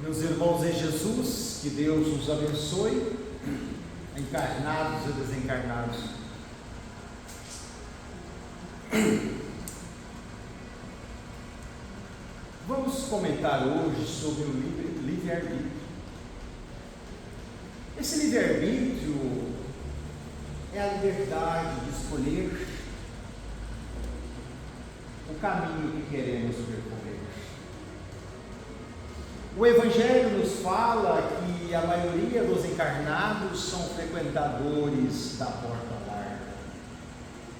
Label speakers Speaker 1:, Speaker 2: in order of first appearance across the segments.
Speaker 1: Meus irmãos em Jesus, que Deus nos abençoe, encarnados e desencarnados. Vamos comentar hoje sobre o livre-arbítrio. Esse livre-arbítrio é a liberdade de escolher o caminho que queremos percorrer. O Evangelho nos fala que a maioria dos encarnados são frequentadores da porta larga,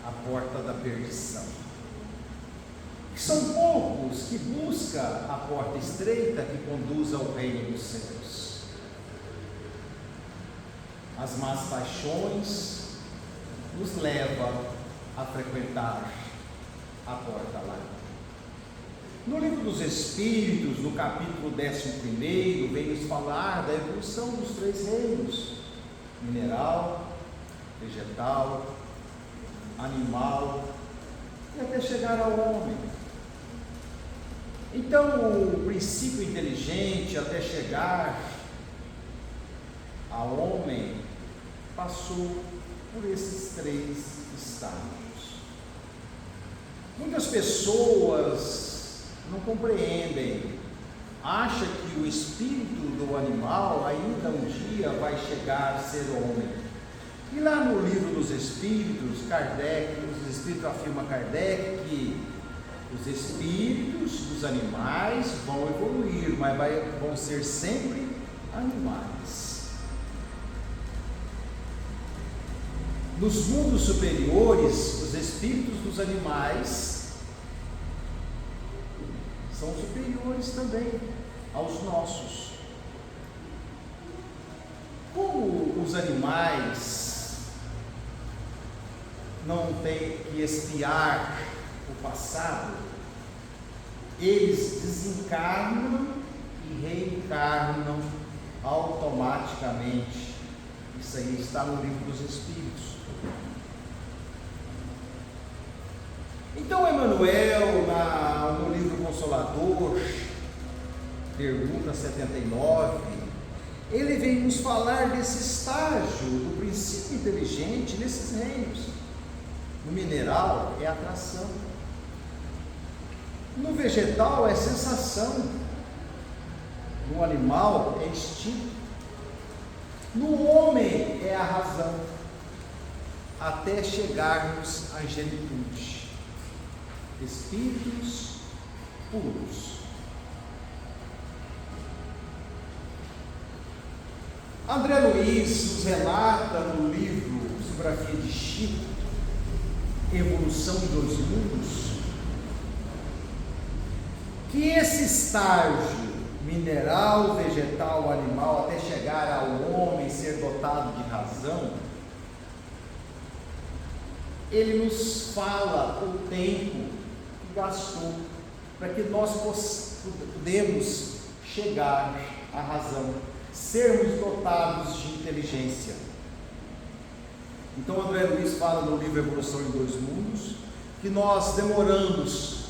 Speaker 1: a porta da perdição. São poucos que buscam a porta estreita que conduz ao reino dos céus. As más paixões nos levam a frequentar a porta larga. No Livro dos Espíritos, no capítulo 11º, vem nos falar da evolução dos três reinos: mineral, vegetal, animal e até chegar ao homem. Então, o princípio inteligente até chegar ao homem passou por esses três estágios. Muitas pessoas não compreendem, acham que o espírito do animal ainda um dia vai chegar a ser homem. E lá no Livro dos Espíritos, os Espíritos afirma Kardec que os espíritos dos animais vão evoluir, mas vão ser sempre animais. Nos mundos superiores, os espíritos dos animais são superiores também aos nossos. Como os animais não têm que expiar o passado, eles desencarnam e reencarnam automaticamente. Isso aí está no Livro dos Espíritos. Então Emmanuel, no livro Consolador, pergunta 79, ele vem nos falar desse estágio do princípio inteligente nesses reinos. No mineral é atração, no vegetal é sensação, no animal é instinto, no homem é a razão, até chegarmos à angelitude. Espíritos puros. André Luiz nos relata no livro Biografia de Chico, Evolução dos Mundos, que esse estágio mineral, vegetal, animal, até chegar ao homem ser dotado de razão, ele nos fala o tempo que gastou para que nós podemos chegar à razão, sermos dotados de inteligência. Então André Luiz fala no livro Evolução em Dois Mundos que nós demoramos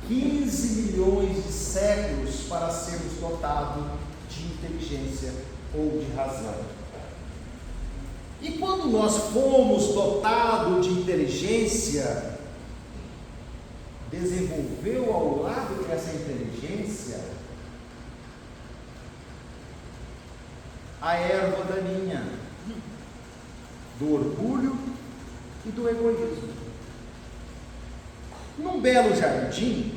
Speaker 1: 15 milhões de séculos para sermos dotados de inteligência ou de razão. E quando nós fomos dotados de inteligência, desenvolveu ao lado dessa inteligência a erva daninha do orgulho e do egoísmo. Num belo jardim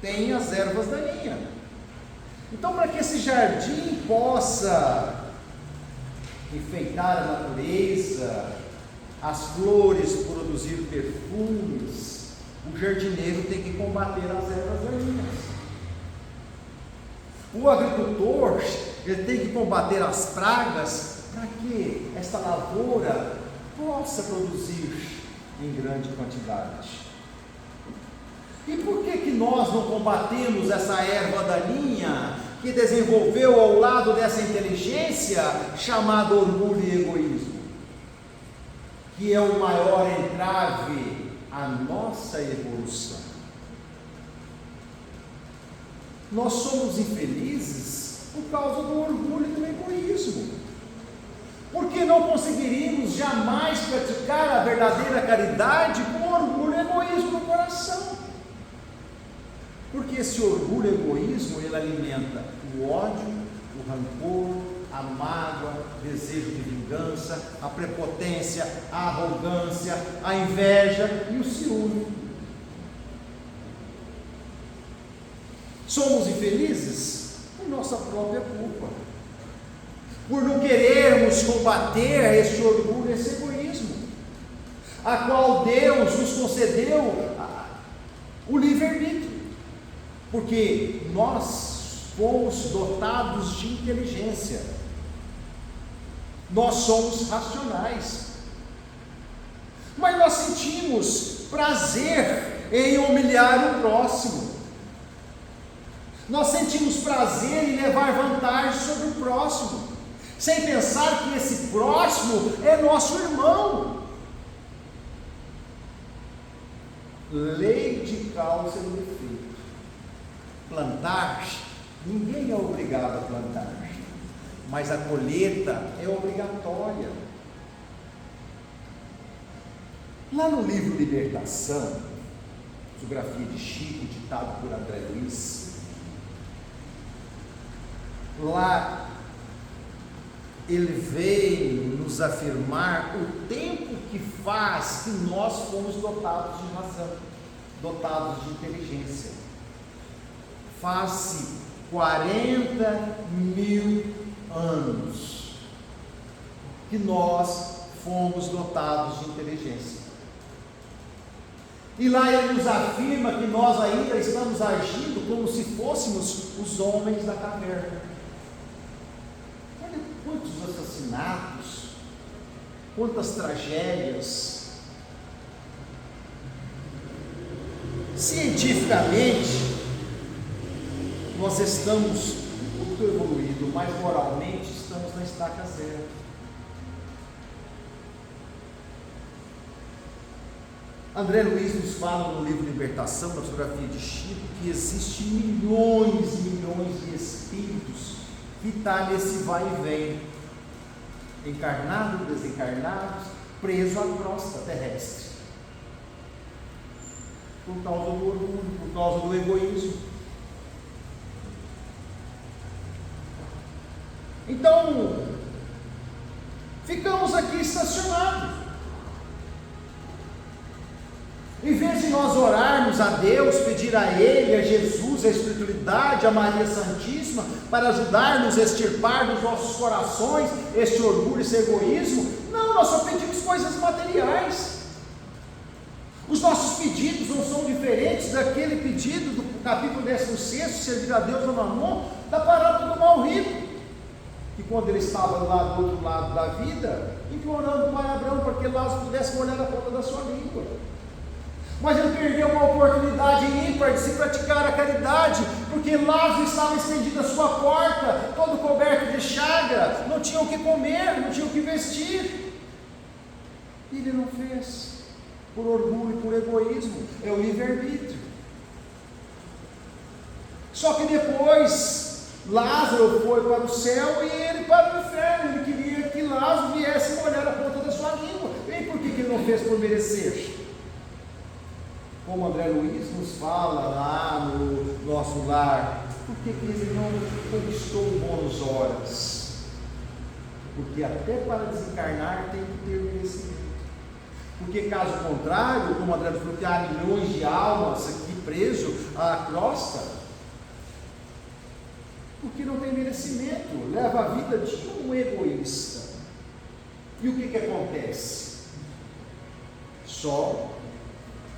Speaker 1: tem as ervas daninhas. Então, para que esse jardim possa enfeitar a natureza, as flores produzir perfumes, o jardineiro tem que combater as ervas daninhas. O agricultor, ele tem que combater as pragas para que esta lavoura possa produzir em grande quantidade. E por que nós não combatemos essa erva daninha que desenvolveu ao lado dessa inteligência chamada orgulho e egoísmo, que é o maior entrave à nossa evolução? Nós somos infelizes por causa do orgulho e do egoísmo. Porque não conseguiríamos jamais praticar a verdadeira caridade com orgulho e egoísmo no coração. Porque esse orgulho e egoísmo, ele alimenta o ódio, o rancor, a mágoa, o desejo de vingança, a prepotência, a arrogância, a inveja e o ciúme. Somos infelizes por nossa própria culpa, por não querermos combater esse orgulho e esse egoísmo, a qual Deus nos concedeu o livre-arbítrio, porque nós fomos dotados de inteligência, nós somos racionais, mas nós sentimos prazer em humilhar o próximo, nós sentimos prazer em levar vantagem sobre o próximo, sem pensar que esse próximo é nosso irmão. Lei de causa e efeito. Plantar, ninguém é obrigado a plantar, mas a colheita é obrigatória. Lá no livro Libertação, Biografia de Chico, ditado por André Luiz, lá ele veio nos afirmar o tempo que faz que nós fomos dotados de razão, dotados de inteligência. Faz-se 40.000 anos que nós fomos dotados de inteligência. E lá ele nos afirma que nós ainda estamos agindo como se fôssemos os homens da caverna. Olha quantos assassinatos, quantas tragédias. Cientificamente, nós estamos muito evoluídos, mas moralmente estamos na estaca zero. André Luiz nos fala no livro Libertação, na biografia de Chico, que existem milhões e milhões de espíritos que estão nesse vai e vem, encarnados, desencarnados, presos à crosta terrestre, por causa do orgulho, por causa do egoísmo. Então, ficamos aqui estacionados. Em vez de nós orarmos a Deus, pedir a Ele, a Jesus, a Espiritualidade, a Maria Santíssima, para ajudar-nos a extirpar dos nossos corações este orgulho, esse egoísmo, não, nós só pedimos coisas materiais. Os nossos pedidos não são diferentes daquele pedido do capítulo 16, servir a Deus no Mamon, da parábola do mal rico, que quando ele estava lá do outro lado da vida, implorando o pai Abraão para que Lázaro pudesse molhar a ponta da sua língua. Mas ele perdeu uma oportunidade ímpar de se praticar a caridade, porque Lázaro estava estendido à sua porta, todo coberto de chaga, não tinha o que comer, não tinha o que vestir, e ele não fez, por orgulho, por egoísmo, é o livre-arbítrio. Só que depois, Lázaro foi para o céu e ele para o inferno, ele queria que Lázaro viesse molhar a ponta da sua língua, e por que ele não fez por merecer? Como André Luiz nos fala lá no nosso lar, por que ele não conquistou bônus horas? Porque até para desencarnar tem que ter merecimento. Porque caso contrário, como André Luiz falou, que há milhões de almas aqui presos à crosta, porque não tem merecimento, leva a vida de um egoísta. E o que acontece? Só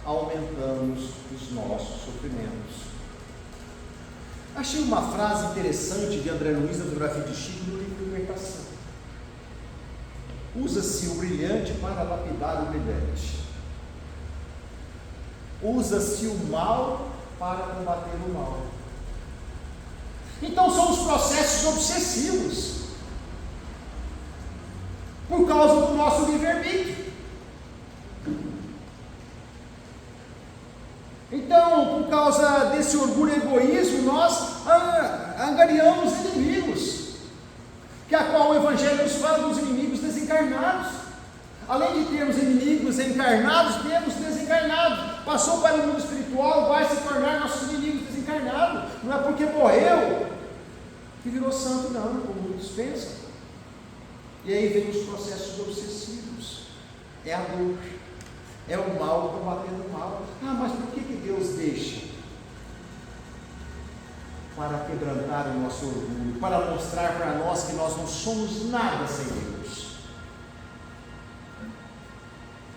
Speaker 1: aumentamos os nossos sofrimentos. Achei uma frase interessante de André Luiz, na biografia de Chico, no livro Libertação. Usa-se o brilhante para lapidar o brilhante. Usa-se o mal para combater o mal. Então são os processos obsessivos, por causa do nosso livre-arbítrio. Então, por causa desse orgulho e egoísmo, nós angariamos inimigos, que a qual o Evangelho nos fala dos inimigos desencarnados. Além de termos inimigos encarnados, temos desencarnados. Passou para o mundo espiritual, vai se tornar nossos inimigos desencarnados. Não é porque morreu que virou santo, não, como muitos pensam. E aí vem os processos obsessivos, é a dor, é o mal combatendo o mal. Mas por que Deus deixa? Para quebrantar o nosso orgulho, para mostrar para nós que nós não somos nada sem Deus.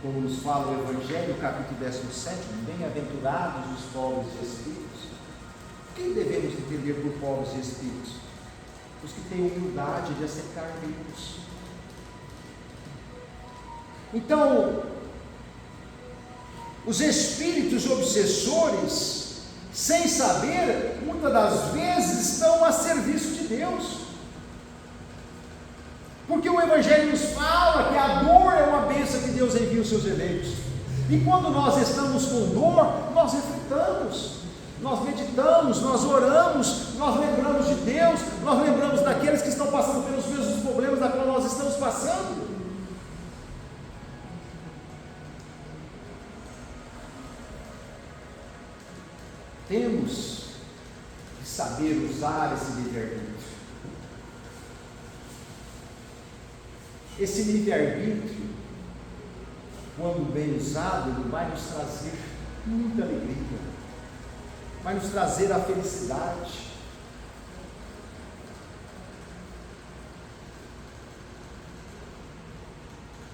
Speaker 1: Como nos fala o Evangelho, capítulo 17, bem-aventurados os pobres de espíritos. O que devemos entender por pobres de espíritos? Os que têm humildade de aceitar Deus. Então, os espíritos obsessores, sem saber, muitas das vezes estão a serviço de Deus. Porque o Evangelho nos fala que a dor é uma bênção que Deus envia aos seus eleitos. E quando nós estamos com dor, nós refletamos, nós meditamos, nós oramos, nós lembramos de Deus, nós lembramos daqueles que estão passando pelos mesmos problemas da qual nós estamos passando. Temos que saber usar esse livre-arbítrio. Esse livre-arbítrio, quando bem usado, ele vai nos trazer muita alegria, vai nos trazer a felicidade.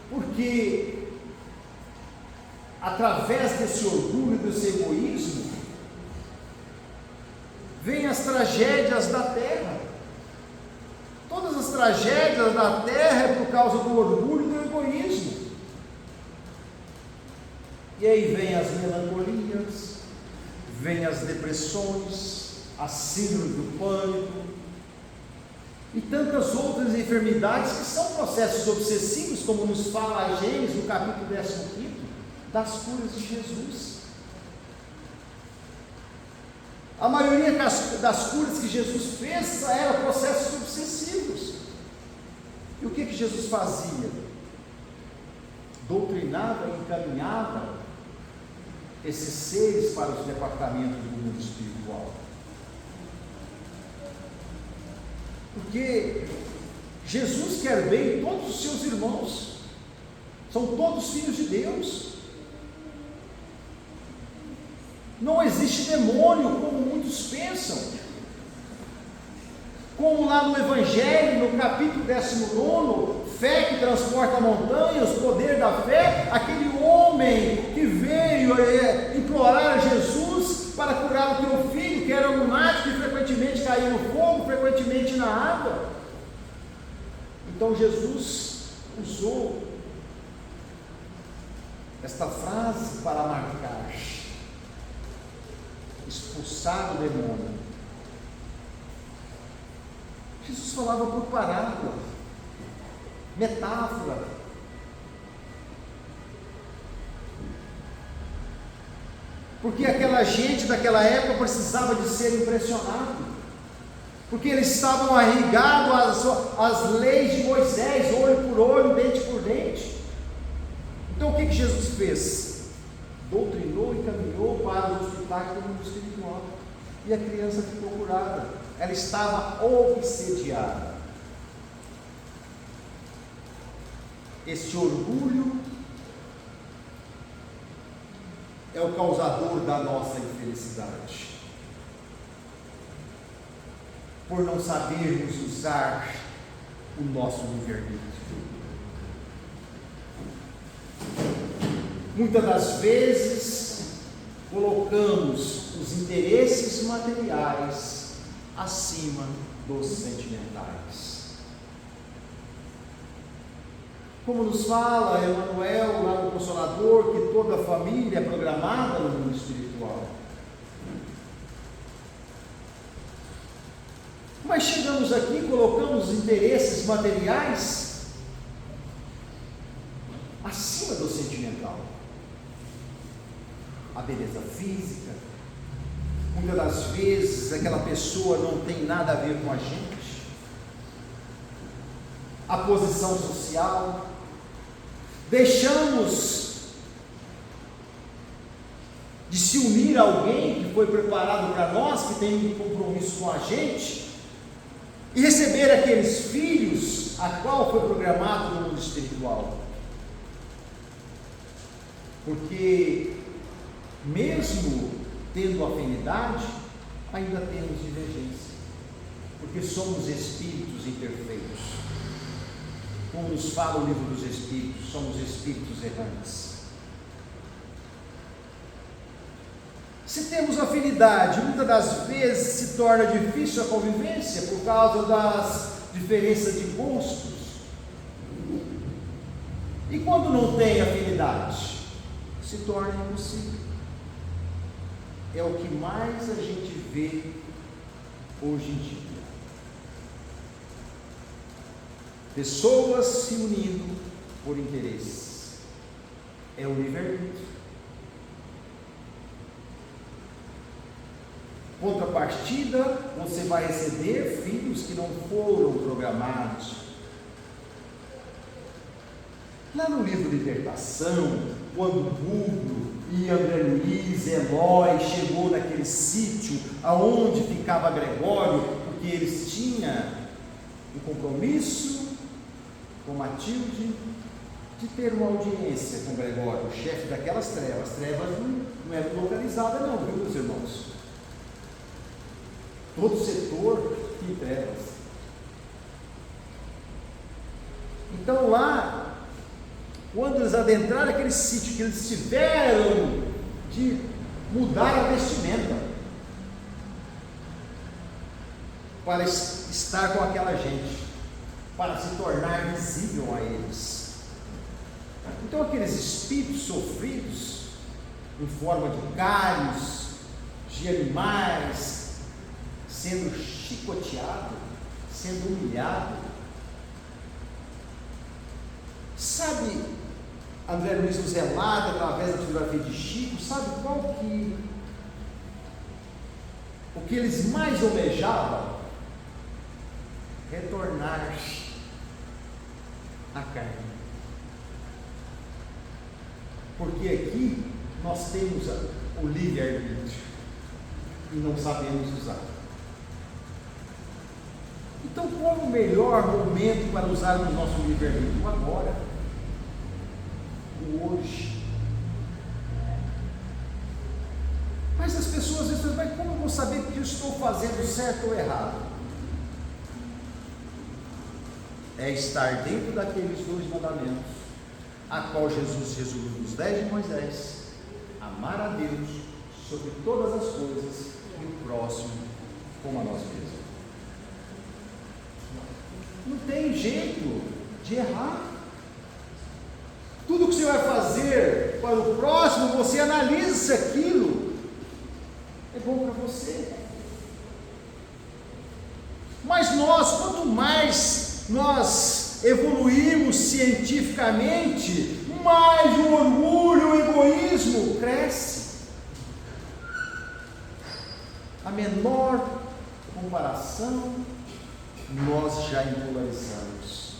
Speaker 1: Porque através desse orgulho, desse egoísmo, vêm as tragédias da terra. Todas as tragédias da terra é por causa do orgulho e do egoísmo. E aí vem as melancolias, vem as depressões, a síndrome do pânico e tantas outras enfermidades que são processos obsessivos, como nos fala a Gênesis no capítulo 15, das curas de Jesus. A maioria das curas que Jesus fez eram processos obsessivos. E o que Jesus fazia? Doutrinava e encaminhava esses seres para os departamentos do mundo espiritual. Porque Jesus quer bem todos os seus irmãos, são todos filhos de Deus. Não existe demônio como muitos pensam. Como lá no Evangelho, no capítulo 19, fé que transporta montanhas, o poder da fé, aquele homem que veio implorar a Jesus para curar o teu filho, que era lunático e frequentemente caía no fogo, frequentemente na água. Então Jesus usou esta frase para marcar: expulsar o demônio. Jesus falava por parábola, metáfora. Porque aquela gente daquela época precisava de ser impressionado, porque eles estavam arrigados às leis de Moisés, olho por olho, dente por dente. Então o que Jesus fez? Doutrinou e caminhou para o hospital do mundo espiritual, e a criança ficou curada. Ela estava obsediada. Este orgulho é o causador da nossa infelicidade, por não sabermos usar o nosso livre-arbítrio. Muitas das vezes colocamos os interesses materiais acima dos sentimentais. Como nos fala Emmanuel lá no Consolador, que toda família é programada no mundo espiritual. Mas chegamos aqui e colocamos os interesses materiais acima do sentimental. A beleza física. Muitas das vezes aquela pessoa não tem nada a ver com a gente. A posição social. Deixamos de se unir a alguém que foi preparado para nós, que tem um compromisso com a gente, e receber aqueles filhos a qual foi programado no mundo espiritual. Porque mesmo tendo afinidade, ainda temos divergência, porque somos espíritos imperfeitos. Como nos fala o livro dos Espíritos, somos espíritos errantes. Se temos afinidade, muitas das vezes se torna difícil a convivência por causa das diferenças de gostos. E quando não tem afinidade, se torna impossível. É o que mais a gente vê hoje em dia. Pessoas se unindo por interesses. É o livre-arbítrio. Contrapartida, você vai receber filhos que não foram programados. Lá no livro Libertação, quando Búblio e André Luiz, Eloy chegou naquele sítio aonde ficava Gregório, porque eles tinham um compromisso com Matilde de ter uma audiência com Gregório, o chefe daquelas trevas. As trevas não é localizada não, viu, meus irmãos? Todo setor tem trevas. Então lá, quando eles adentraram aquele sítio, que eles tiveram de mudar a vestimenta para estar com aquela gente, para se tornar visível a eles. Então aqueles espíritos sofridos em forma de galhos, de animais, sendo chicoteado, sendo humilhado. Sabe, André Luiz nos relata através da fotografia de Chico, sabe o que eles mais almejavam? Retornar à carne. Porque aqui nós temos o livre-arbítrio e não sabemos usar. Então, qual o melhor momento para usarmos o nosso livre-arbítrio? Agora, o hoje. Mas as pessoas às vezes falam, mas como eu vou saber que eu estou fazendo certo ou errado? É estar dentro daqueles 2 mandamentos, a qual Jesus resumiu nos 10 de Moisés: amar a Deus sobre todas as coisas e o próximo como a nós mesmos. Não tem jeito de errar. Tudo que você vai fazer para o próximo, você analisa se aquilo é bom para você. Mas nós, quanto mais nós evoluímos cientificamente, mais o orgulho, o egoísmo cresce. A menor comparação, nós já impolarizamos,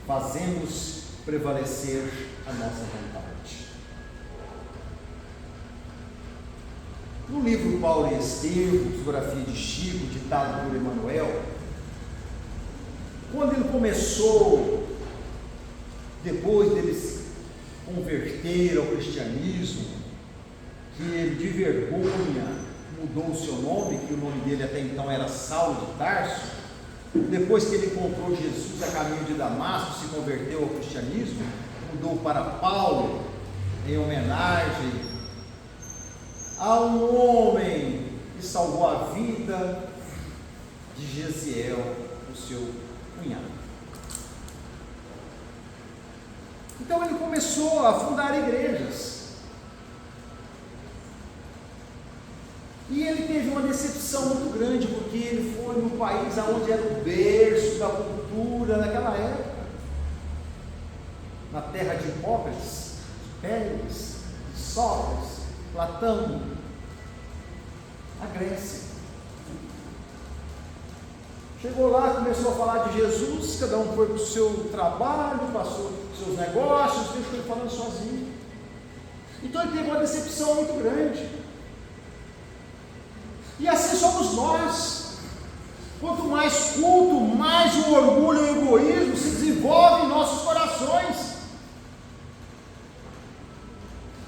Speaker 1: fazemos prevalecer a nossa vontade. No livro Paulo e Estevão, fotografia de Chico, ditado por Emmanuel, quando ele começou, depois dele se converter ao cristianismo, que ele de vergonha mudou o seu nome, que o nome dele até então era Saulo de Tarso, depois que ele encontrou Jesus a caminho de Damasco, se converteu ao cristianismo, mudou para Paulo, em homenagem a um homem que salvou a vida de Gesiel, o seu cunhado. Então ele começou a fundar igrejas. E ele teve uma decepção muito grande, porque ele foi num país onde era o berço da cultura naquela época, na terra de Hipócrates, de Péricles, de Sócrates, Platão, a Grécia. Chegou lá, começou a falar de Jesus, cada um foi para o seu trabalho, passou seus negócios, deixou ele falando sozinho. Então ele teve uma decepção muito grande. E assim somos nós. Quanto mais culto, mais o orgulho e o egoísmo se desenvolvem em nossos corações.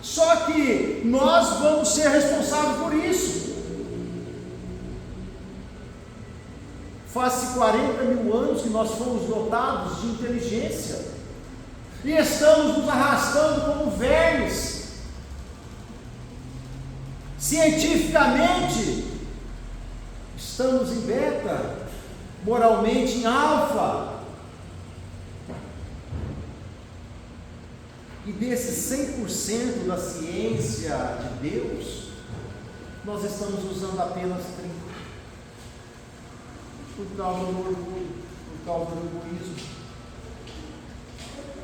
Speaker 1: Só que nós vamos ser responsáveis por isso. Faz-se 40 mil anos que nós fomos dotados de inteligência e estamos nos arrastando como vermes. Cientificamente, estamos em beta, moralmente em alfa. E desses 100% da ciência de Deus, nós estamos usando apenas 30%. Por causa do orgulho, por causa do egoísmo.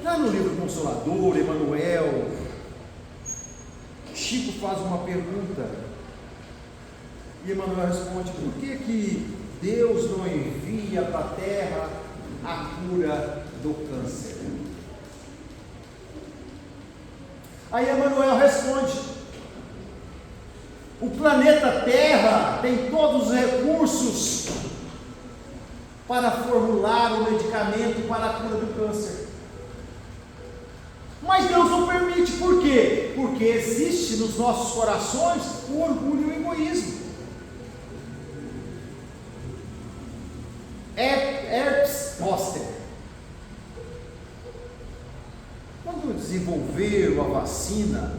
Speaker 1: Já no livro Consolador, Emmanuel, Chico faz uma pergunta e Emmanuel responde: por que Deus não envia para a terra a cura do câncer? Aí Emmanuel responde: o planeta Terra tem todos os recursos para formular um medicamento para a cura do câncer. Mas Deus não permite, por quê? Porque existe nos nossos corações o orgulho e o egoísmo. Ernst Foster, quando desenvolveram a vacina,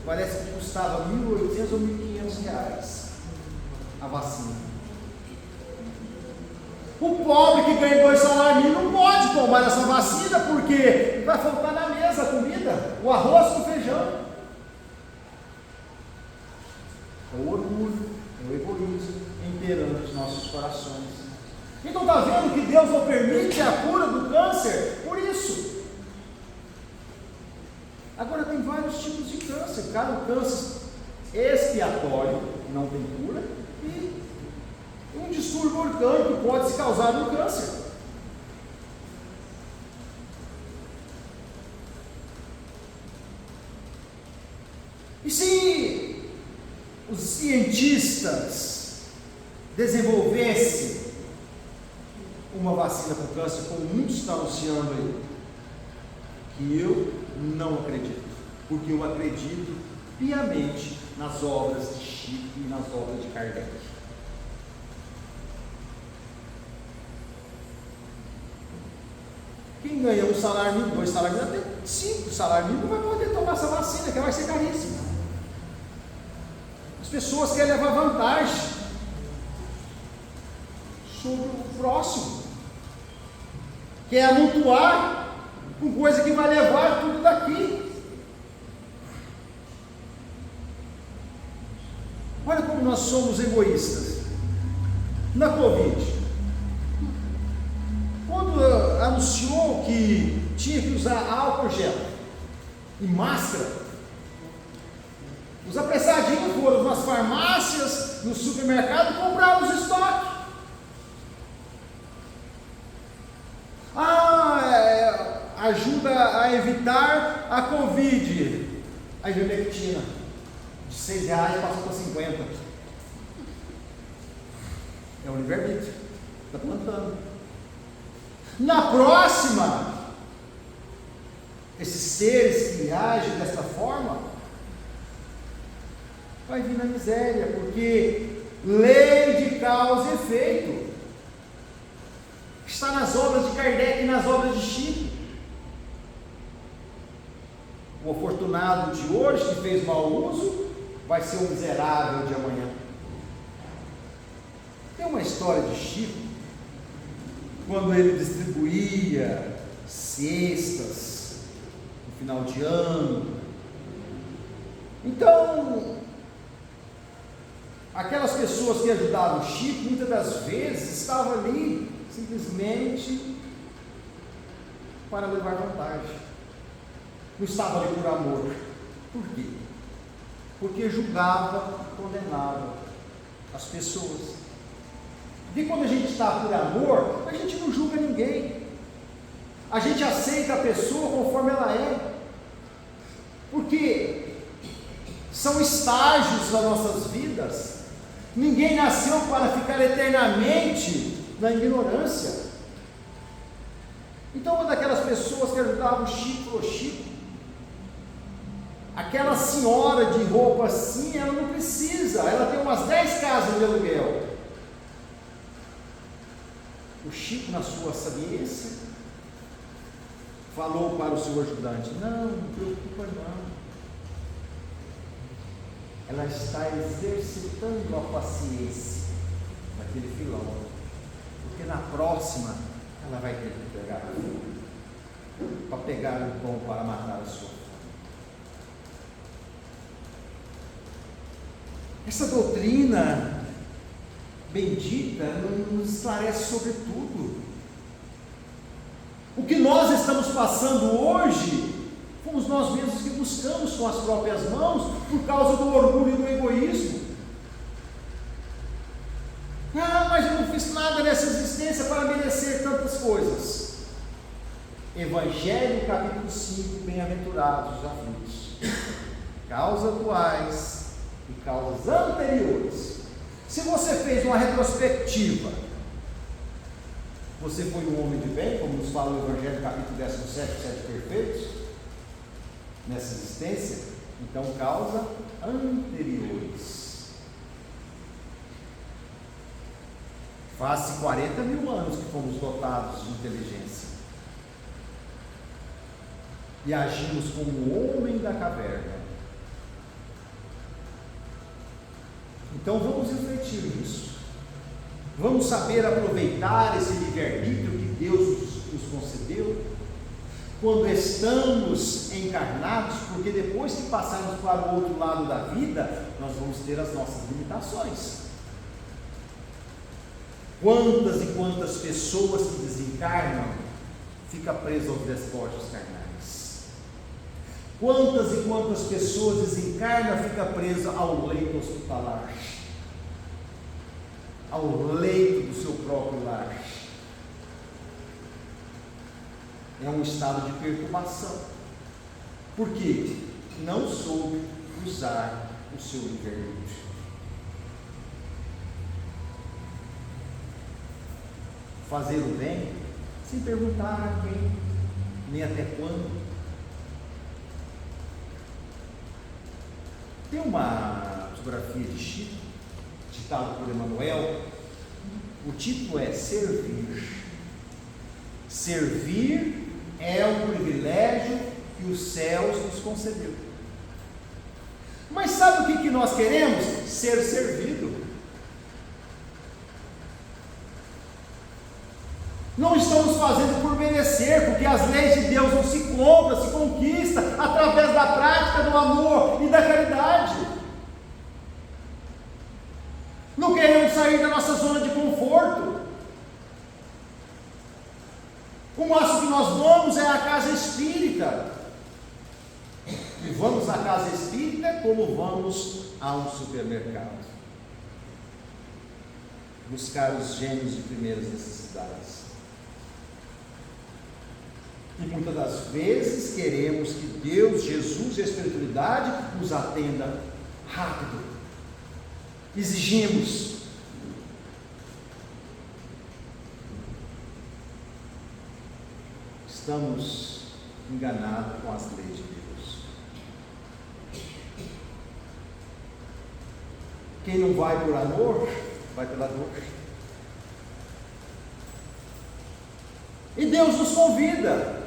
Speaker 1: parece que custava R$ 1.800 ou R$ 1.500 a vacina. O pobre que ganha 2 salários mínimos não pode tomar essa vacina porque vai faltar na mesa a comida, o arroz com feijão. É o orgulho, é o egoísmo imperante em nossos corações. Então está vendo que Deus não permite a cura do câncer por isso. Agora tem vários tipos de câncer. Cara, o câncer expiatório, que não tem cura, e um distúrbio orgânico pode se causar no câncer. E se os cientistas desenvolvessem uma vacina para o câncer, como muitos estão anunciando aí, que eu não acredito, porque eu acredito piamente nas obras de Chico e nas obras de Kardec. Quem ganha 1 salário mínimo, 2 salários mínimos, até 5 salários mínimos, não vai poder tomar essa vacina, que vai ser caríssima. As pessoas querem levar vantagem sobre o próximo, quer amontoar com coisa que vai levar tudo daqui. Olha como nós somos egoístas. Na Covid, quando anunciou que tinha que usar álcool gel e máscara, os apressadinhos foram nas farmácias, no supermercado, compraram os estoques. Ajuda a evitar a Covid, a ivermectina, de R$6 passou para 50. É o livre-arbítrio, está plantando. Na próxima, esses seres que agem dessa forma, vai vir na miséria, porque lei de causa e efeito está nas obras de Kardec e nas obras de Chico. O afortunado de hoje, que fez mau uso, vai ser o miserável de amanhã. Tem uma história de Chico, quando ele distribuía cestas no final de ano. Então, aquelas pessoas que ajudavam o Chico, muitas das vezes estavam ali simplesmente para levar vantagem. Não estava ali por amor. Por quê? porque julgava e condenava as pessoas. E quando a gente está por amor, a gente não julga ninguém, a gente aceita a pessoa conforme ela é, porque são estágios das nossas vidas. Ninguém nasceu para ficar eternamente na ignorância. Então, uma daquelas pessoas que ajudava o Chico, aquela senhora de roupa assim, ela não precisa, ela tem umas 10 casas de aluguel. O Chico, na sua sabiência, falou para o seu ajudante: não preocupa não, ela está exercitando a paciência naquele filão, porque na próxima ela vai ter que pegar para pegar o pão para matar a sua fome. Essa doutrina bendita nos esclarece sobre tudo. O que nós estamos passando hoje, fomos nós mesmos que buscamos com as próprias mãos, por causa do orgulho e do egoísmo. Ah, mas eu não fiz nada nessa existência para merecer tantas coisas. Evangelho, capítulo 5, bem-aventurados os aflitos, causas atuais e causas anteriores. Se você fez uma retrospectiva, você foi um homem de bem, como nos fala o Evangelho, capítulo 17, 7 perfeitos, nessa existência, então causa anteriores. Faz-se 40 mil anos que fomos dotados de inteligência e agimos como o homem da caverna. Então vamos refletir nisso. Vamos saber aproveitar esse livre-arbítrio que Deus nos concedeu quando estamos encarnados, porque depois que passarmos para o outro lado da vida, nós vamos ter as nossas limitações. Quantas e quantas pessoas que desencarnam ficam presas aos despojos carnais? Quantas e quantas pessoas desencarnam e ficam presas ao leito hospitalar, ao leito do seu próprio lar? É um estado de perturbação, porque não soube usar o seu livre-arbítrio. Fazer o bem sem perguntar a quem, nem até quando. Tem uma fotografia de Chico, ditado por Emmanuel. O título é Servir. Servir é um privilégio que os céus nos concedeu. Mas sabe o que nós queremos? Ser servido. Não estamos fazendo por merecer, porque as leis de Deus não se compram, se conquista através da prática do amor e da caridade. Não queremos sair da nossa zona de conforto. O máximo que nós vamos é a casa espírita. E vamos à casa espírita como vamos a um supermercado. Buscar os gêneros de primeiras necessidades. E muitas das vezes queremos que Deus, Jesus e a espiritualidade nos atenda rápido. Exigimos. Estamos enganados com as leis de Deus. Quem não vai por amor, vai pela dor. E Deus nos convida.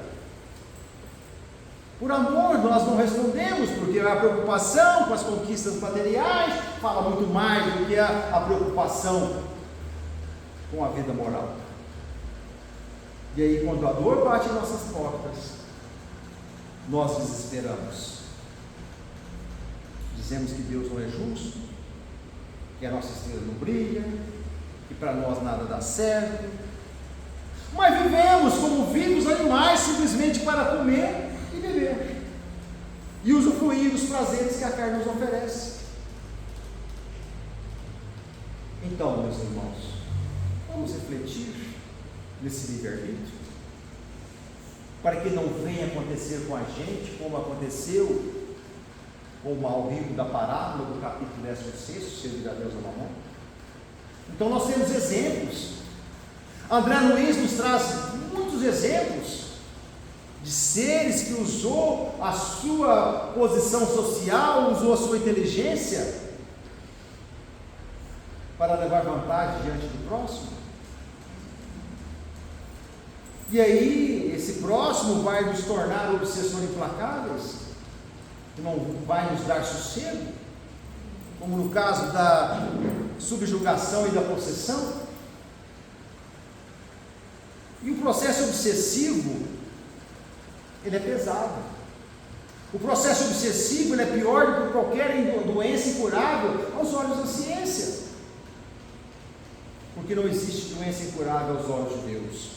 Speaker 1: Por amor nós não respondemos, porque a preocupação com as conquistas materiais fala muito mais do que a preocupação com a vida moral. E aí, quando a dor bate em nossas portas, nós desesperamos. Dizemos que Deus não é justo, que a nossa estrela não brilha, que para nós nada dá certo. Mas vivemos como vivos animais, simplesmente para comer e beber e usufruir. usufruir dos prazeres que a carne nos oferece. Então, meus irmãos, vamos refletir nesse livre-arbítrio, para que não venha acontecer com a gente como aconteceu com o mal rico da parábola do capítulo 16, servir a Deus ou Mamon. Então nós temos exemplos. André Luiz nos traz muitos exemplos de seres que usou a sua posição social, usou a sua inteligência para levar vantagem diante do próximo. E aí, esse próximo vai nos tornar obsessores implacáveis, que não vai nos dar sossego, como no caso da subjugação e da possessão. E o processo obsessivo, ele é pesado. O processo obsessivo, ele é pior do que qualquer doença incurável aos olhos da ciência, porque não existe doença incurável aos olhos de Deus.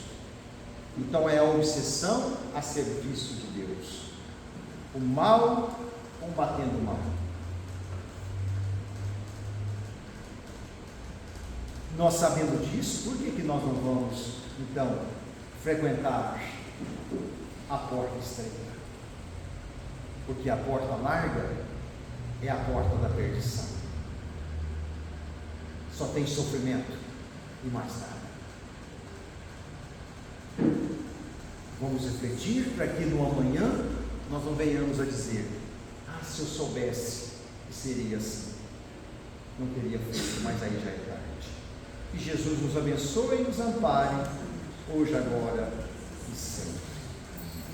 Speaker 1: Então é a obsessão a serviço de Deus, o mal combatendo o mal. Nós sabendo disso, por que nós não vamos então frequentar a porta estreita? Porque a porta larga é a porta da perdição, só tem sofrimento e mais nada. Vamos refletir para que no amanhã nós não venhamos a dizer: ah, se eu soubesse que seria assim, não teria feito, mas aí já é tarde. Que Jesus nos abençoe e nos ampare, hoje, agora e sempre.